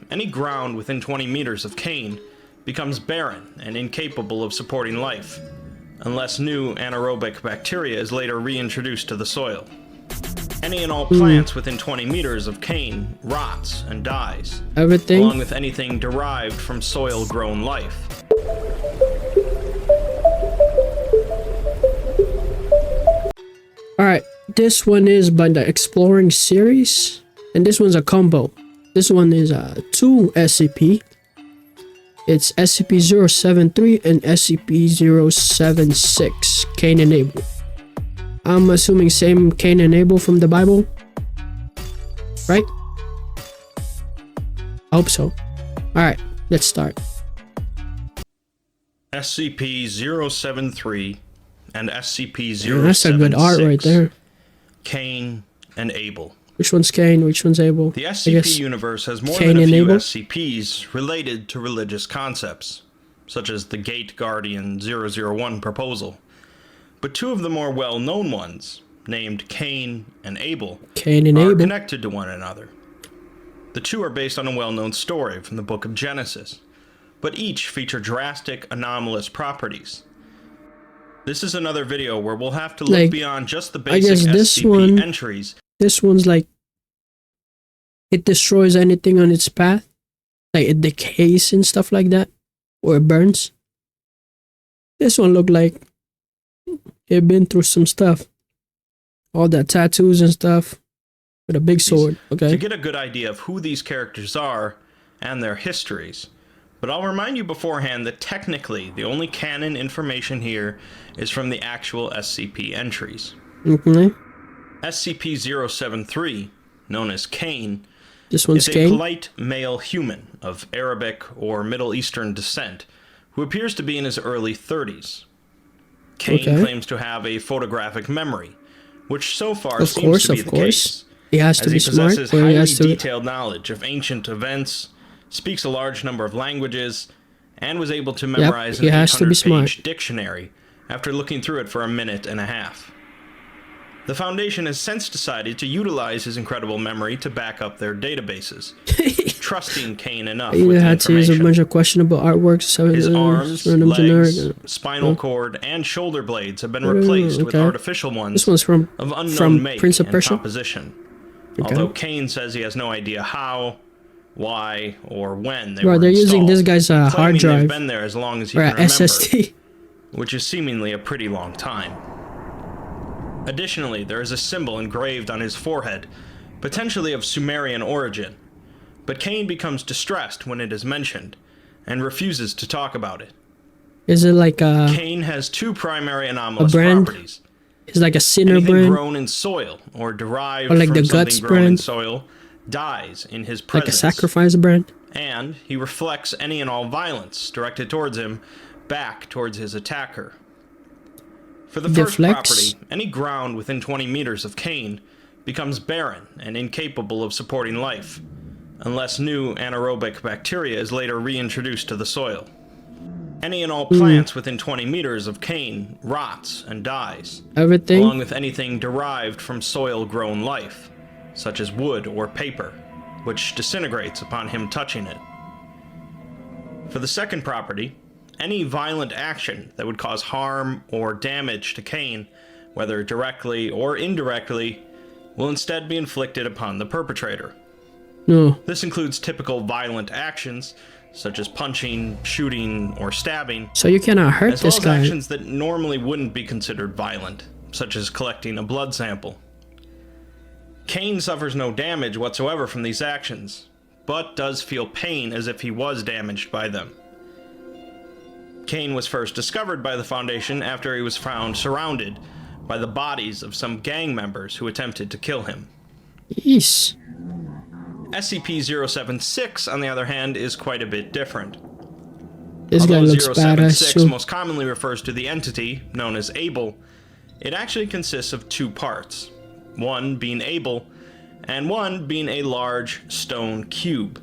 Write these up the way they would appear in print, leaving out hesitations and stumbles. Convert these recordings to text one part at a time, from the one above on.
any ground within 20 meters of Cain becomes barren and incapable of supporting life, unless new anaerobic bacteria is later reintroduced to the soil. Any and all plants within 20 meters of Cain rots and dies, Everything? along with anything derived from soil-grown life. Alright, this one is by the Exploring series, and this one's a combo. This one is 2 SCP. It's SCP-073 and SCP-076, Cain and Abel. I'm assuming same Cain and Abel from the Bible, right? I hope so. Alright, let's start. SCP-073 and SCP-076. Yeah, that's a good art right there. Cain and Abel. Which one's Cain? Which one's Abel? The SCP universe has more Cain than a few Abel? SCPs related to religious concepts, such as the Gate Guardian 001 proposal. But 2 of the more well-known ones, named Cain and Abel, are connected to one another. The 2 are based on a well-known story from the Book of Genesis, but each feature drastic, anomalous properties. This is another video where we'll have to look beyond just the basic SCP entries. This one's like, it destroys anything on its path. Like it decays and stuff like that. Or it burns. This one looked like it been through some stuff. All that tattoos and stuff. With a big sword. Okay. To get a good idea of who these characters are and their histories. But I'll remind you beforehand that technically the only canon information here is from the actual SCP entries. SCP-073, known as Cain, is a polite male human of Arabic or Middle Eastern descent who appears to be in his early 30s. Cain claims to have a photographic memory, which so far seems to be the case. He has to be smart. He possesses highly detailed knowledge of ancient events, speaks a large number of languages, and was able to memorize an 800-page dictionary after looking through it for a minute and a half. The Foundation has since decided to utilize his incredible memory to back up their databases, trusting Cain enough with the had to use a bunch of questionable artworks. So his arms, legs, spinal cord, and shoulder blades have been replaced with artificial ones of unknown make and composition. Although Cain says he has no idea how, why, or when they were they're installed, using this guy's hard drive. They've been there as long as he can remember, SSD. Which is seemingly a pretty long time. Additionally, there is a symbol engraved on his forehead, potentially of Sumerian origin, but Cain becomes distressed when it is mentioned, and refuses to talk about it. Is it like a... Cain has 2 primary anomalous properties. It's like a sinner Anything brand? grown in soil, or derived like from the something guts grown in brand? soil, dies in his presence. Like a sacrifice brand? And he reflects any and all violence directed towards him back towards his attacker. For the first property, any ground within 20 meters of Cain becomes barren and incapable of supporting life, unless new anaerobic bacteria is later reintroduced to the soil. Any and all plants within 20 meters of Cain rots and dies, along with anything derived from soil-grown life, such as wood or paper, which disintegrates upon him touching it. For the second property, any violent action that would cause harm or damage to Cain, whether directly or indirectly, will instead be inflicted upon the perpetrator. This includes typical violent actions, such as punching, shooting, or stabbing. So you cannot hurt this guy. As well as actions that normally wouldn't be considered violent, such as collecting a blood sample. Cain suffers no damage whatsoever from these actions, but does feel pain as if he was damaged by them. Cain was first discovered by the Foundation after he was found surrounded by the bodies of some gang members who attempted to kill him. Yeesh. SCP-076, on the other hand, is quite a bit different. This guy looks badass too. Most commonly refers to the entity, known as Abel, it actually consists of 2 parts, one being Abel, and one being a large stone cube.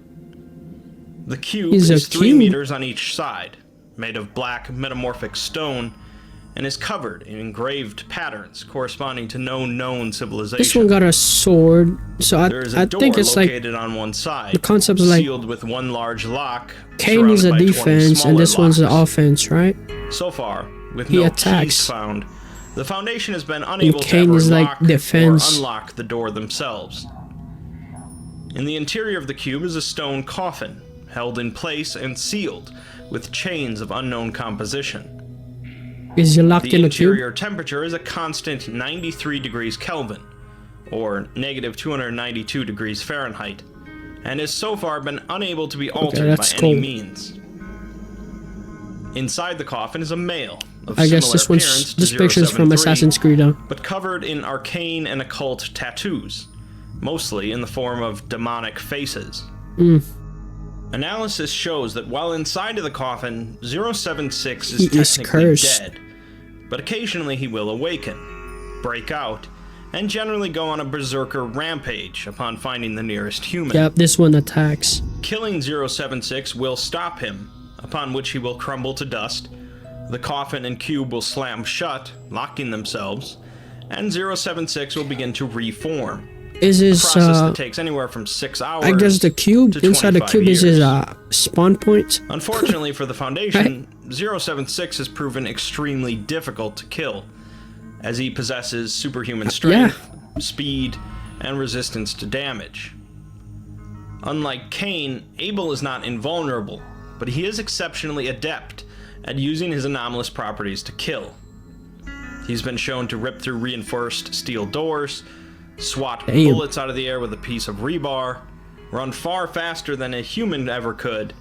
The cube is 3 meters on each side, made of black metamorphic stone, and is covered in engraved patterns corresponding to no known civilization. This one got a sword, so I think it's like located on one side, the concept is like sealed with one large lock. Cain is a defense and this one's the offense, right? So far, with He no attacks. keys found, the Foundation has been unable to Cain ever is like lock defense. or unlock the door themselves. In the interior of the cube is a stone coffin, held in place and sealed with chains of unknown composition. Is he locked The in a cube? interior temperature is a constant 93 degrees Kelvin, or negative 292 degrees Fahrenheit, and has so far been unable to be altered by any means. Inside the coffin is a male of I guess similar this picture's from 073, Assassin's Creed, huh? but covered in arcane and occult tattoos, mostly in the form of demonic faces. Analysis shows that while inside of the coffin, 076 is technically dead, but occasionally he will awaken, break out, and generally go on a berserker rampage upon finding the nearest human. Yep, this one attacks. Killing 076 will stop him, upon which he will crumble to dust, the coffin and cube will slam shut, locking themselves, and 076 will begin to reform. Is his, a process that takes anywhere from 6 hours. I guess the cube, inside the cube years. is his spawn point. Unfortunately for the Foundation, 076 has proven extremely difficult to kill, as he possesses superhuman strength, speed, and resistance to damage. Unlike Cain, Abel is not invulnerable, but he is exceptionally adept at using his anomalous properties to kill. He's been shown to rip through reinforced steel doors, swat bullets out of the air with a piece of rebar, run far faster than a human ever could,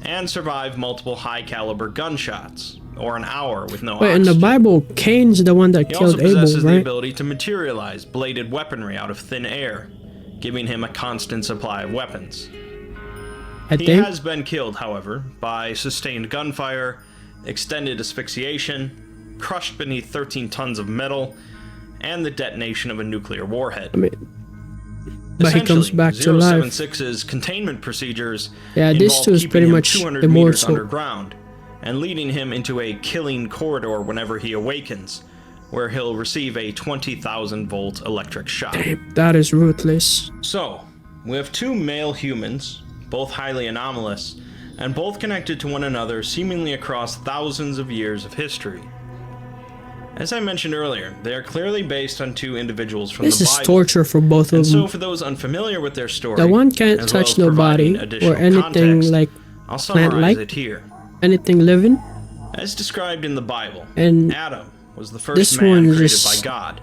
and survive multiple high-caliber gunshots, or an hour with no oxygen. In the Bible, Cain's the one that killed Abel, right? He also possesses the ability to materialize bladed weaponry out of thin air, giving him a constant supply of weapons. He has been killed, however, by sustained gunfire, extended asphyxiation, crushed beneath 13 tons of metal, and the detonation of a nuclear warhead. But he comes back to life. 076's containment procedures this too is pretty much 200 meters underground, and leading him into a killing corridor whenever he awakens, where he'll receive a 20,000 volt electric shock. Damn, that is ruthless. So, we have two male humans, both highly anomalous, and both connected to one another seemingly across thousands of years of history. As I mentioned earlier, they are clearly based on two individuals from the Bible. This is torture for both of them. So for those unfamiliar with their story, the one can't touch nobody or anything like I'll summarize it here. Anything living. As described in the Bible, and Adam was the first man created by God,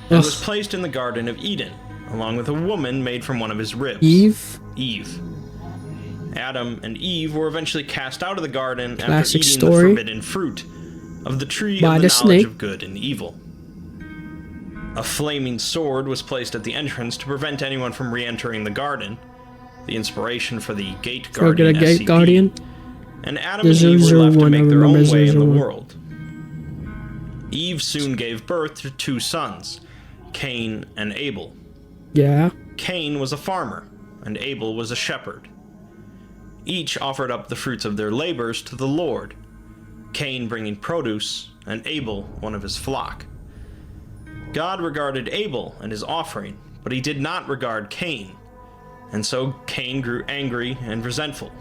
and was placed in the Garden of Eden, along with a woman made from one of his ribs. Eve. Adam and Eve were eventually cast out of the garden after eating the forbidden fruit of the tree of the knowledge of good and evil. A flaming sword was placed at the entrance to prevent anyone from re-entering the garden, the inspiration for the Gate Guardian SCP, and Adam and Eve were left to make their own way in the world. Eve soon gave birth to two sons, Cain and Abel. Cain was a farmer, and Abel was a shepherd. Each offered up the fruits of their labors to the Lord, Cain bringing produce, and Abel one of his flock. God regarded Abel and his offering, but he did not regard Cain, and so Cain grew angry and resentful.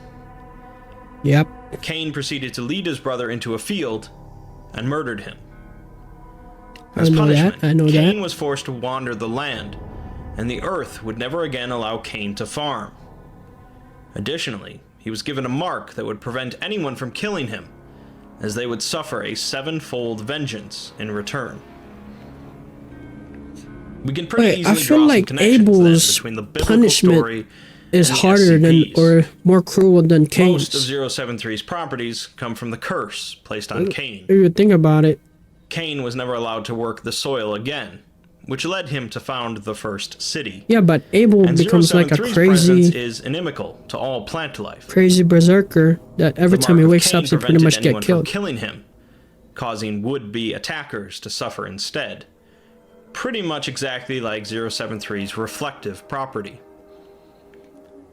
Cain proceeded to lead his brother into a field and murdered him. As punishment, Cain was forced to wander the land, and the earth would never again allow Cain to farm. Additionally, he was given a mark that would prevent anyone from killing him, as they would suffer a sevenfold vengeance in return. We can pretty easily draw some connections between the biblical story is harder than or more cruel than Cain's. Most of 073's properties come from the curse placed on Cain. If you think about it, Cain was never allowed to work the soil again, which led him to found the first city. But Abel becomes like a crazy is inimical to all plant life. Crazy berserker that every time he wakes up he pretty much gets killed. Killing him, causing would-be attackers to suffer instead. Pretty much exactly like 073's reflective property.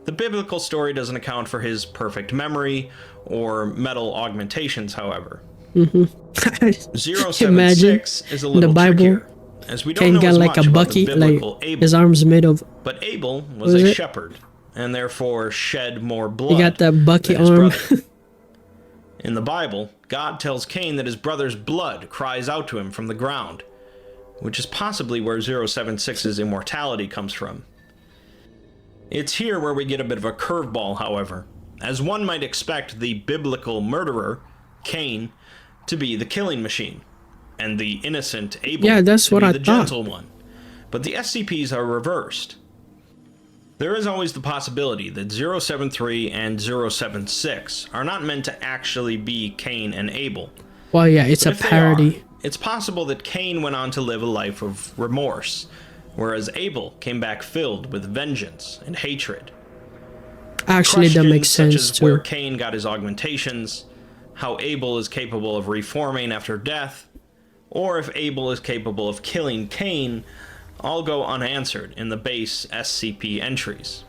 The biblical story doesn't account for his perfect memory or metal augmentations, however. Imagine 076 is a in little the Bible, trickier, as we don't Cain know got as like much a about the bucket, like biblical Abel. his arms made of. But Abel was Was a it? shepherd, and therefore shed more He blood got that bucket than his arm. brother. In the Bible, God tells Cain that his brother's blood cries out to him from the ground, which is possibly where 076's immortality comes from. It's here where we get a bit of a curveball, however, as one might expect the biblical murderer, Cain, to be the killing machine, and the innocent Abel that's to what be I the thought. gentle one. But the SCPs are reversed. There is always the possibility that 073 and 076 are not meant to actually be Cain and Abel. Well, yeah, it's But a if they parody. are, it's possible that Cain went on to live a life of remorse, whereas Abel came back filled with vengeance and hatred. Actually, that makes Questions sense such as where too. Cain got his augmentations, how Abel is capable of reforming after death, or if Abel is capable of killing Cain, all go unanswered in the base SCP entries.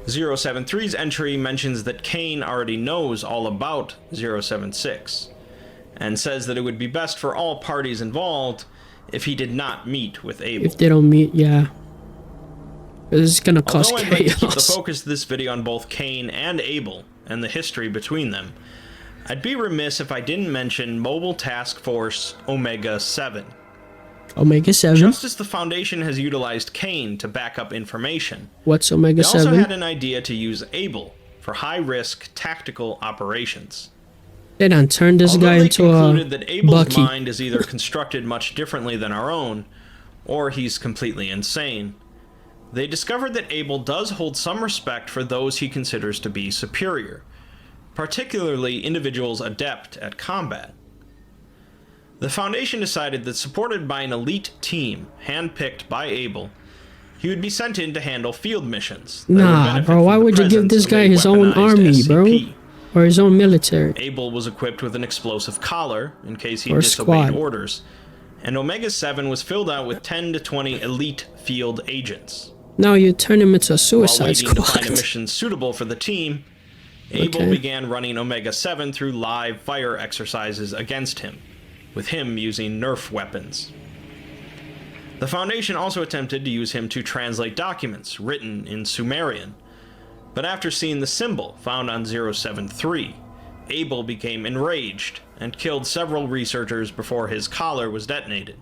073's entry mentions that Cain already knows all about 076, and says that it would be best for all parties involved if he did not meet with Abel. If they don't meet, yeah. It's gonna cause Although I'd like to keep the chaos. focus of this video on both Cain and Abel, and the history between them, I'd be remiss if I didn't mention Mobile Task Force Omega-7. Omega-7? Just as the Foundation has utilized Cain to back up information, What's they also Omega-7? had an idea to use Abel for high-risk tactical operations. They done turned this Although guy they into concluded a that Abel's Bucky. mind is either constructed much differently than our own, or he's completely insane, they discovered that Abel does hold some respect for those he considers to be superior, particularly individuals adept at combat. The Foundation decided that, supported by an elite team handpicked by Abel, he would be sent in to handle field missions. that would Nah, benefit bro, from why the would you give presence this of guy a his own weaponized army, bro? SCP. Or his own military? Abel was equipped with an explosive collar in case he Or disobeyed squad. orders, and Omega-7 was filled out with 10 to 20 elite field agents. Now you turn him into a While suicide waiting to find a squad. mission suitable for the team, Abel Okay. began running Omega-7 through live fire exercises against him, with him using Nerf weapons. The Foundation also attempted to use him to translate documents written in Sumerian, but after seeing the symbol found on 073, Abel became enraged and killed several researchers before his collar was detonated.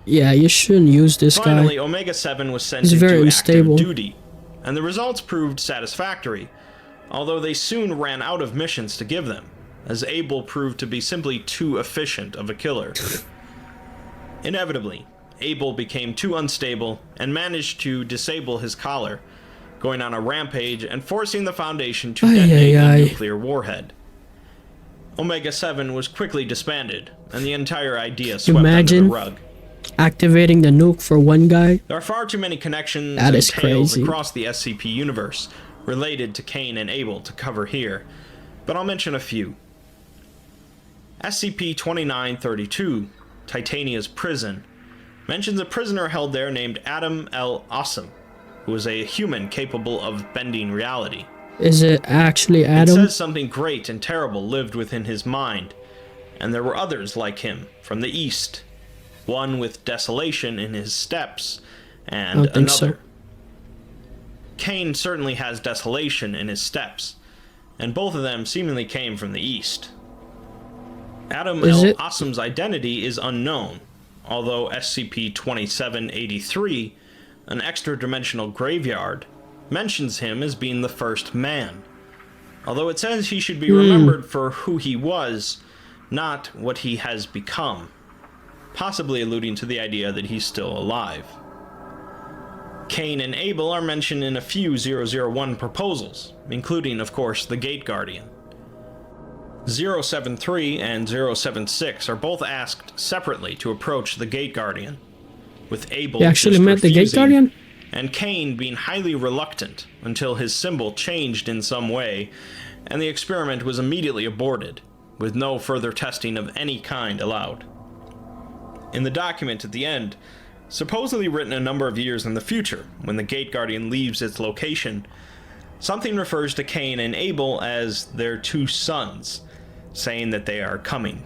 Yeah, you shouldn't use this Finally, guy. Omega-7 was sent He's very into unstable. active duty, and the results proved satisfactory, although they soon ran out of missions to give them, as Abel proved to be simply too efficient of a killer. Inevitably, Abel became too unstable and managed to disable his collar, going on a rampage and forcing the Foundation to detonate a nuclear warhead. Omega-7 was quickly disbanded, and the entire idea swept under Imagine the rug. activating the nuke for one guy. There are far too many connections That and is tales crazy. across the SCP universe related to Cain and Abel to cover here, but I'll mention a few. SCP-2932, Titania's Prison, mentions a prisoner held there named Adam L. Awesome, who was a human capable of bending reality. Is it actually It Adam? says something great and terrible lived within his mind, and there were others like him from the East, one with desolation in his steps, and I don't think another. so. Cain certainly has desolation in his steps, and both of them seemingly came from the East. Adam Is L. it? Awesome's identity is unknown, although SCP-2783, an extra-dimensional graveyard, mentions him as being the first man, although it says he should be remembered for who he was, not what he has become, possibly alluding to the idea that he's still alive. Cain and Abel are mentioned in a few 001 proposals, including, of course, the Gate Guardian. 073 and 076 are both asked separately to approach the Gate Guardian, with Abel You actually just met the Gate refusing, Guardian? and Cain being highly reluctant until his symbol changed in some way, and the experiment was immediately aborted, with no further testing of any kind allowed. In the document at the end, supposedly written a number of years in the future, when the Gate Guardian leaves its location, something refers to Cain and Abel as their two sons, saying that they are coming.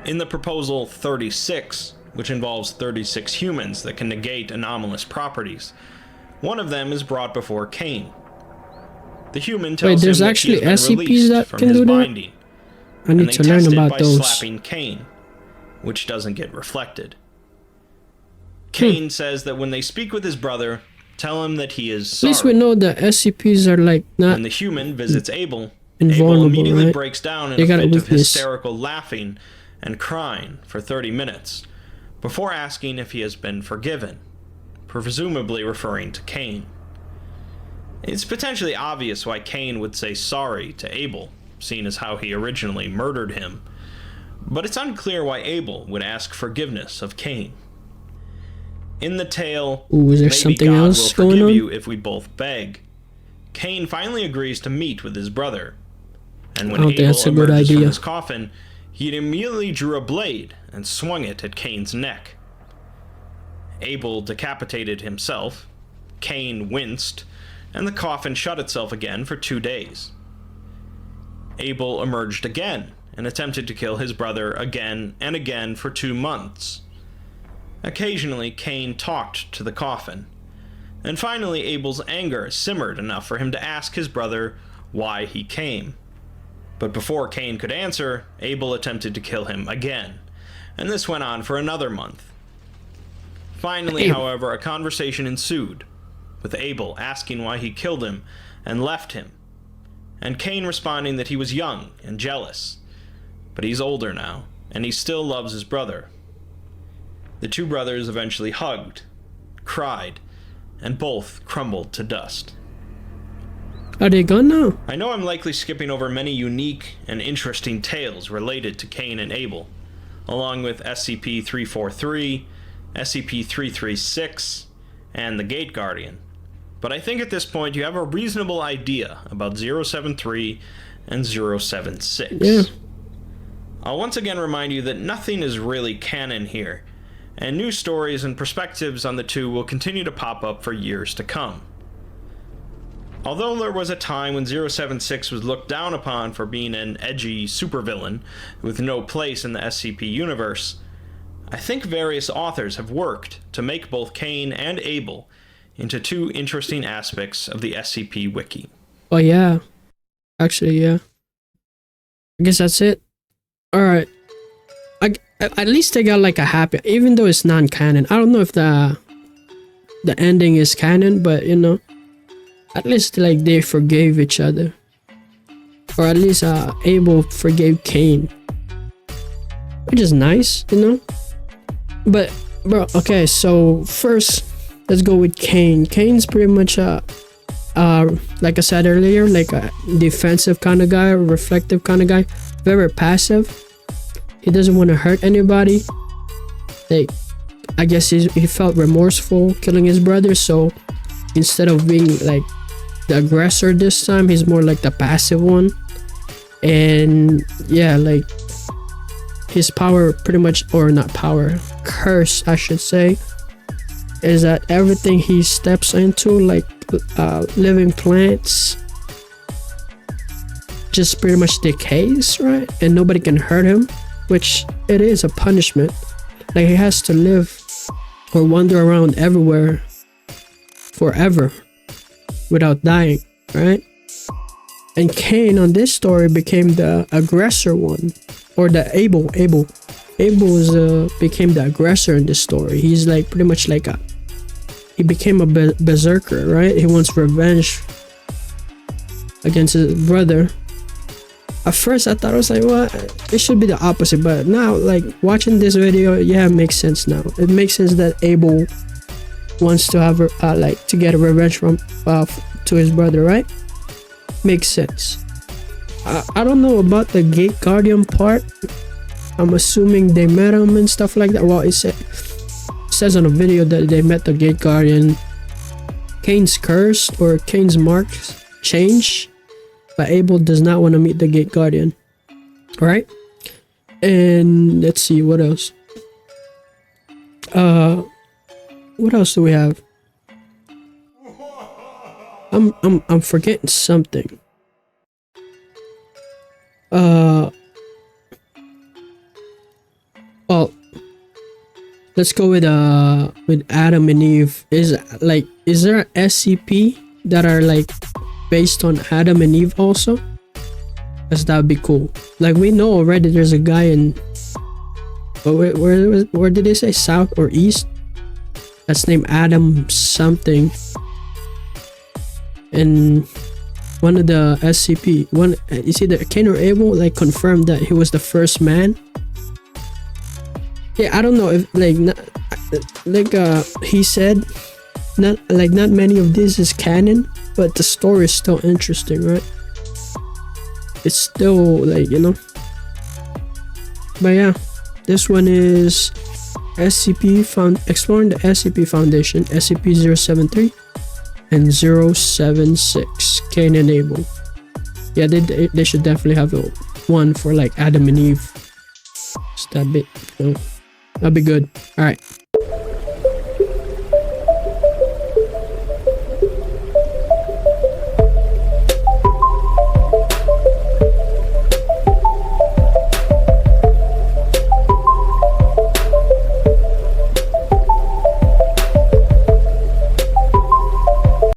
In the proposal 36, which involves 36 humans that can negate anomalous properties, one of them is brought before Cain. The human tells him that he has been released from his binding, I need to learn about those. Slapping Cain, which doesn't get reflected. Cain says that when they speak with his brother, tell him that he is sorry. At least we know the SCPs are like not. When the human visits Abel, invulnerable, Abel immediately right? breaks down in a fit of hysterical laughing and crying for 30 minutes, before asking if he has been forgiven, presumably referring to Cain. It's potentially obvious why Cain would say sorry to Abel, seeing as how he originally murdered him, but it's unclear why Abel would ask forgiveness of Cain. In the tale, is there maybe something God else will going forgive on? you if we both beg. Cain finally agrees to meet with his brother, and when Abel emerges from his coffin, he immediately drew a blade and swung it at Cain's neck. Abel decapitated himself, Cain winced, and the coffin shut itself again for 2 days. Abel emerged again and attempted to kill his brother again and again for 2 months. Occasionally, Cain talked to the coffin, and finally Abel's anger simmered enough for him to ask his brother why he came. But before Cain could answer, Abel attempted to kill him again, and this went on for another month. Finally, however, a conversation ensued, with Abel asking why he killed him and left him, and Cain responding that he was young and jealous, but he's older now, and he still loves his brother. The two brothers eventually hugged, cried, and both crumbled to dust. Are they gone now? I know I'm likely skipping over many unique and interesting tales related to Cain and Abel, along with SCP-343, SCP-336, and the Gate Guardian, but I think at this point you have a reasonable idea about 073 and 076. Yeah. I'll once again remind you that nothing is really canon here, and new stories and perspectives on the two will continue to pop up for years to come. Although there was a time when 076 was looked down upon for being an edgy supervillain with no place in the SCP universe, I think various authors have worked to make both Cain and Abel into two interesting aspects of the SCP Wiki. Oh yeah. Actually, yeah. I guess that's it. Alright. At least they got like a happy, even though it's non-canon. I don't know if the ending is canon, but you know, at least like they forgave each other. Or at least Abel forgave Cain. Which is nice, you know? But bro, okay, so first let's go with Cain. Cain's pretty much like I said earlier, like a defensive kind of guy, reflective kind of guy, very passive. He doesn't want to hurt anybody. Like, I guess he felt remorseful killing his brother, so instead of being like the aggressor this time, he's more like the passive one. And yeah, like his power pretty much, or not power, curse I should say, is that everything he steps into, like living plants, just pretty much decays, right? And nobody can hurt him, which it is a punishment. Like he has to live or wander around everywhere forever without dying, right? And Cain on this story became the aggressor one, or the Abel became the aggressor in this story. He's like pretty much like he became a berserker, right? He wants revenge against his brother. At first I thought, I was like, well, it should be the opposite, but now like watching this video, yeah, it makes sense now. It makes sense that Abel wants to have like to get a revenge from to his brother, right? Makes sense. I don't know about the Gate Guardian part. I'm assuming they met him and stuff like that. Well, it says on the video that they met the Gate Guardian. Cain's curse or Cain's marks change, but Abel does not want to meet the Gate Guardian. Right? And let's see what else. What else do we have? I'm forgetting something. Well, let's go with Adam and Eve. Is there SCP that are like based on Adam and Eve also? Cause that'd be cool. Like, we know already there's a guy in where did they say, south or east? That's named Adam something. And one of the SCP, you see that Cain or Abel like confirmed that he was the first man. Yeah, I don't know if he said not many of this is canon, but the story is still interesting, right? It's still like, you know. But yeah, this one is exploring the SCP Foundation, SCP-073 and 076, Cain and Abel. Yeah, they should definitely have a one for like Adam and Eve. Just that bit, you know. That'd be good. All right.